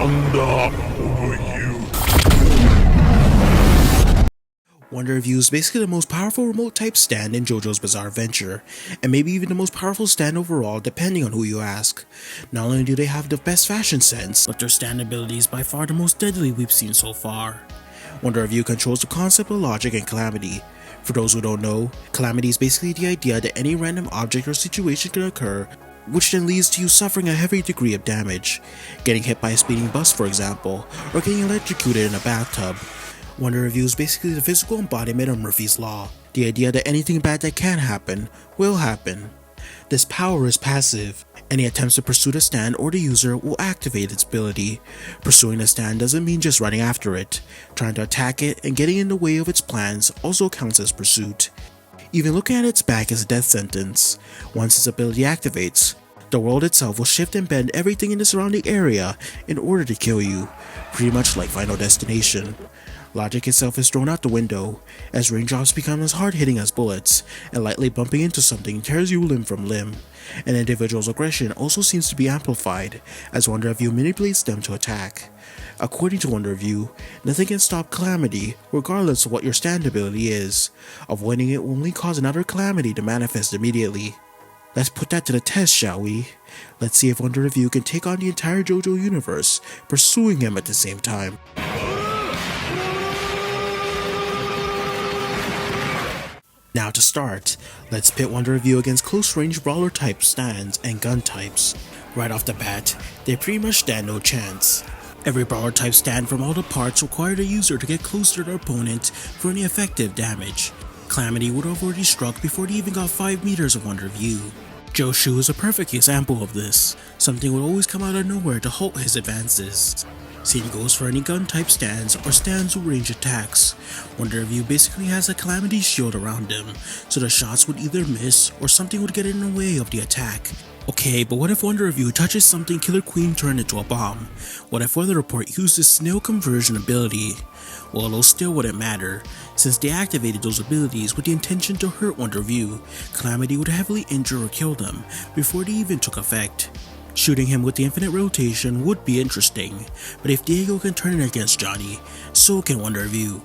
Thunder over you. Wonder View is basically the most powerful remote type stand in Jojo's Bizarre Adventure, and maybe even the most powerful stand overall depending on who you ask. Not only do they have the best fashion sense, but their stand ability is by far the most deadly we've seen so far. Wonder View controls the concept of logic and calamity. For those who don't know, calamity is basically the idea that any random object or situation can occur, which then leads to you suffering a heavy degree of damage. Getting hit by a speeding bus, for example, or getting electrocuted in a bathtub. Wonder Review is basically the physical embodiment of Murphy's Law, the idea that anything bad that can happen, will happen. This power is passive. Any attempts to pursue the stand or the user will activate its ability. Pursuing the stand doesn't mean just running after it. Trying to attack it and getting in the way of its plans also counts as pursuit. Even looking at its back is a death sentence. Once its ability activates, the world itself will shift and bend everything in the surrounding area in order to kill you, pretty much like Final Destination. Logic itself is thrown out the window, as raindrops become as hard-hitting as bullets, and lightly bumping into something tears you limb from limb. An individual's aggression also seems to be amplified, as Wonder View manipulates them to attack. According to Wonder View, nothing can stop calamity, regardless of what your stand ability is. Avoiding it will only cause another calamity to manifest immediately. Let's put that to the test, shall we? Let's see if Wonder View can take on the entire Jojo universe, pursuing him at the same time. Now to start, let's pit Wonder View against close-range brawler type stands and gun types. Right off the bat, they pretty much stand no chance. Every brawler type stand from all the parts require the user to get close to their opponent for any effective damage. Calamity would have already struck before they even got 5 meters of Wonder View. Jojo is a perfect example of this. Something would always come out of nowhere to halt his advances. Same goes for any gun type stands or stands with range attacks. Wonder View basically has a calamity shield around him, so the shots would either miss or something would get in the way of the attack. Okay, but what if Wonder View touches something Killer Queen turned into a bomb? What if Weather Report used his snail conversion ability? Well, those still wouldn't matter, since they activated those abilities with the intention to hurt Wonder View. Calamity would heavily injure or kill them before they even took effect. Shooting him with the infinite rotation would be interesting, but if Diego can turn it against Johnny, so can Wonder View.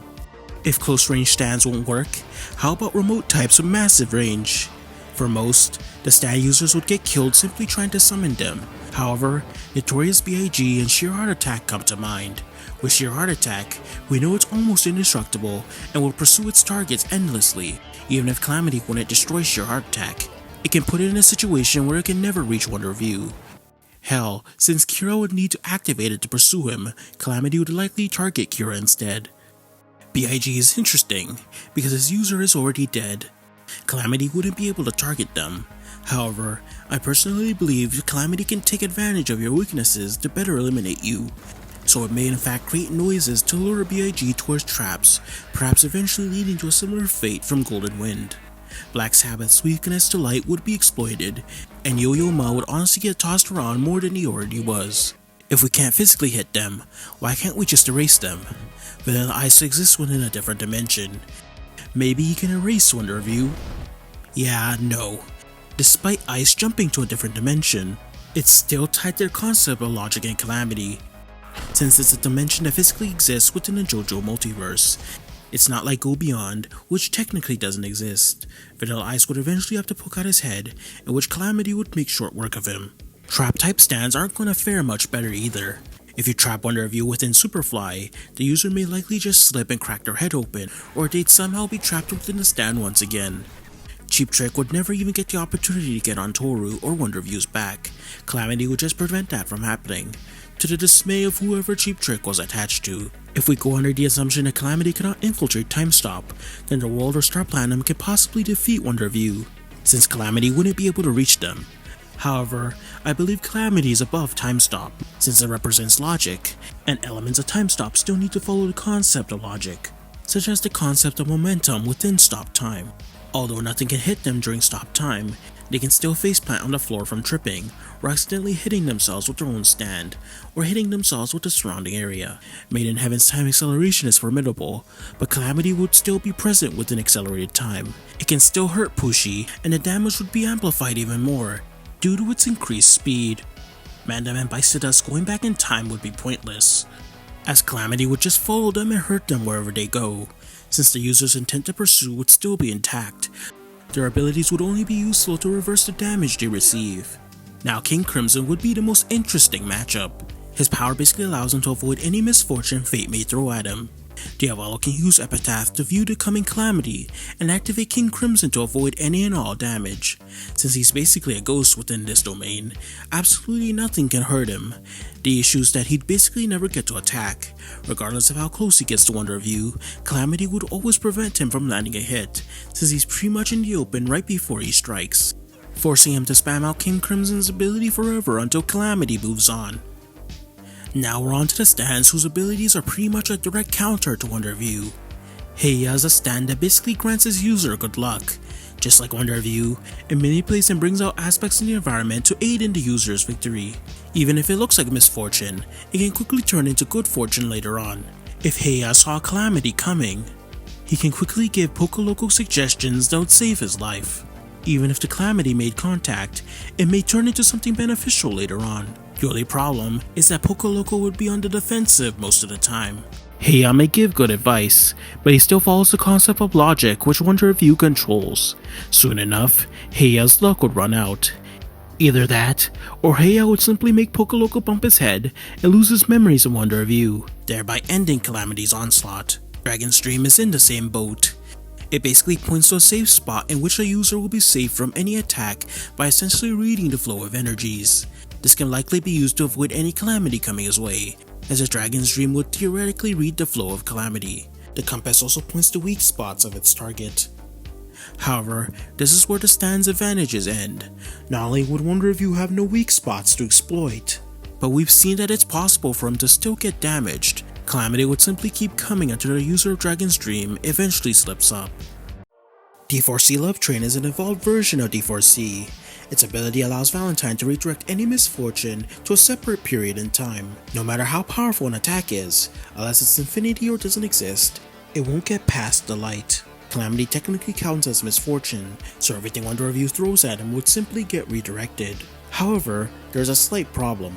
If close range stands won't work, how about remote types with massive range? For most, the stand users would get killed simply trying to summon them. However, Notorious B.I.G. and Sheer Heart Attack come to mind. With Sheer Heart Attack, we know it's almost indestructible and will pursue its targets endlessly. Even if Calamity wouldn't destroy Sheer Heart Attack, it can put it in a situation where it can never reach Wonder View. Hell, since Kira would need to activate it to pursue him, Calamity would likely target Kira instead. B.I.G. is interesting, because his user is already dead. Calamity wouldn't be able to target them. However, I personally believe Calamity can take advantage of your weaknesses to better eliminate you. So it may in fact create noises to lure B.I.G. towards traps, perhaps eventually leading to a similar fate from Golden Wind. Black Sabbath's weakness to light would be exploited, and Yo-Yo Ma would honestly get tossed around more than he already was. If we can't physically hit them, why can't we just erase them? Vanilla Ice exists within a different dimension. Maybe he can erase Wonder View? Yeah, no. Despite Ice jumping to a different dimension, it's still tied to the concept of logic and calamity, since it's a dimension that physically exists within the Jojo multiverse. It's not like Go Beyond, which technically doesn't exist. Vanilla Ice would eventually have to poke out his head, in which Calamity would make short work of him. Trap type stands aren't going to fare much better either. If you trap Wonder View within Superfly, the user may likely just slip and crack their head open, or they'd somehow be trapped within the stand once again. Cheap Trick would never even get the opportunity to get on Toru or Wonder View's back. Calamity would just prevent that from happening, to the dismay of whoever Cheap Trick was attached to. If we go under the assumption that Calamity cannot infiltrate Time Stop, then the world or Star Platinum could possibly defeat Wonder View, since Calamity wouldn't be able to reach them. However, I believe Calamity is above Time Stop, since it represents logic, and elements of Time Stop still need to follow the concept of logic, such as the concept of momentum within Stop Time. Although nothing can hit them during Stop Time, they can still faceplant on the floor from tripping, or accidentally hitting themselves with their own stand, or hitting themselves with the surrounding area. Made in Heaven's time acceleration is formidable, but Calamity would still be present within accelerated time. It can still hurt Pushy, and the damage would be amplified even more, due to its increased speed. Mandem and Bites to Dust going back in time would be pointless, as Calamity would just follow them and hurt them wherever they go, since the user's intent to pursue would still be intact. Their abilities would only be useful to reverse the damage they receive. Now King Crimson would be the most interesting matchup. His power basically allows him to avoid any misfortune fate may throw at him. Diavolo can use Epitaph to view the coming Calamity and activate King Crimson to avoid any and all damage. Since he's basically a ghost within this domain, absolutely nothing can hurt him. The issue is that he'd basically never get to attack. Regardless of how close he gets to Wonder View, Calamity would always prevent him from landing a hit, since he's pretty much in the open right before he strikes, forcing him to spam out King Crimson's ability forever until Calamity moves on. Now we're on to the stands whose abilities are pretty much a direct counter to Wonder View. Heya is a stand that basically grants his user good luck. Just like Wonder View, it manipulates and brings out aspects in the environment to aid in the user's victory. Even if it looks like misfortune, it can quickly turn into good fortune later on. If Heya saw a Calamity coming, he can quickly give Pokoloco suggestions that would save his life. Even if the Calamity made contact, it may turn into something beneficial later on. The only problem is that Pokoloco would be on the defensive most of the time. Heya may give good advice, but he still follows the concept of logic which Wonder View controls. Soon enough, Heia's luck would run out. Either that, or Heya would simply make Pokoloco bump his head and lose his memories of Wonder View, thereby ending Calamity's onslaught. Dragon's Dream is in the same boat. It basically points to a safe spot in which a user will be safe from any attack by essentially reading the flow of energies. This can likely be used to avoid any Calamity coming his way, as a Dragon's Dream would theoretically read the flow of Calamity. The compass also points to weak spots of its target. However, this is where the stand's advantages end. Not only would Wonder View have no weak spots to exploit, but we've seen that it's possible for him to still get damaged. Calamity would simply keep coming until the user of Dragon's Dream eventually slips up. D4C Love Train is an evolved version of D4C. Its ability allows Valentine to redirect any misfortune to a separate period in time. No matter how powerful an attack is, unless it's infinity or doesn't exist, it won't get past the light. Calamity technically counts as misfortune, so everything Wonder View throws at him would simply get redirected. However, there's a slight problem.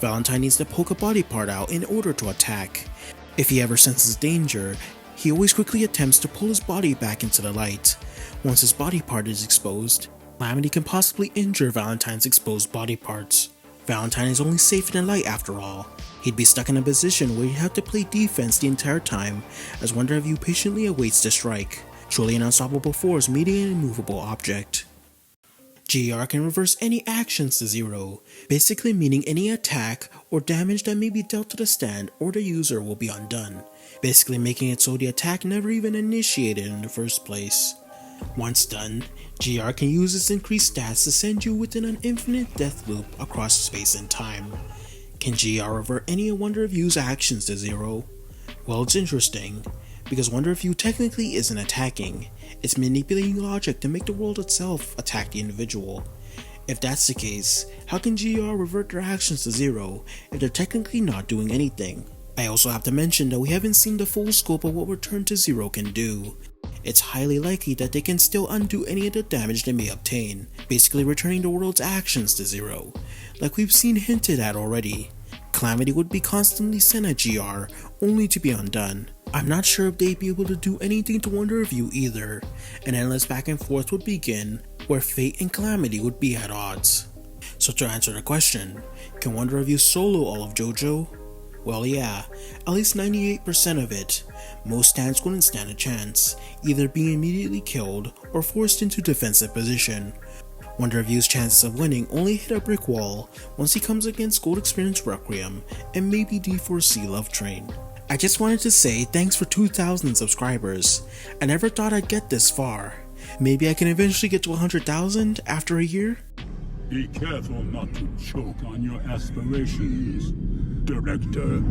Valentine needs to poke a body part out in order to attack. If he ever senses danger, he always quickly attempts to pull his body back into the light. Once his body part is exposed, Calamity can possibly injure Valentine's exposed body parts. Valentine is only safe in the light after all. He'd be stuck in a position where he'd have to play defense the entire time as Wonder View patiently awaits the strike. Truly an unstoppable force meeting an immovable object. GR can reverse any actions to zero, basically meaning any attack or damage that may be dealt to the stand or the user will be undone, basically making it so the attack never even initiated in the first place. Once done, GR can use its increased stats to send you within an infinite death loop across space and time. Can GR revert any of Wonder View's actions to zero? Well, it's interesting, because Wonder View technically isn't attacking, it's manipulating logic to make the world itself attack the individual. If that's the case, how can GR revert their actions to zero if they're technically not doing anything? I also have to mention that we haven't seen the full scope of what Return to Zero can do. It's highly likely that they can still undo any of the damage they may obtain, basically returning the world's actions to zero, like we've seen hinted at already. Calamity would be constantly sent at GR, only to be undone. I'm not sure if they'd be able to do anything to Wonder View either. An endless back and forth would begin, where Fate and Calamity would be at odds. So to answer the question, can Wonder View solo all of Jojo? Well yeah, at least 98% of it. Most stands wouldn't stand a chance, either being immediately killed or forced into defensive position. Wonder View's chances of winning only hit a brick wall once he comes against Gold Experience Requiem and maybe D4C Love Train. I just wanted to say thanks for 2,000 subscribers. I never thought I'd get this far. Maybe I can eventually get to 100,000 after a year? Be careful not to choke on your aspirations, Director.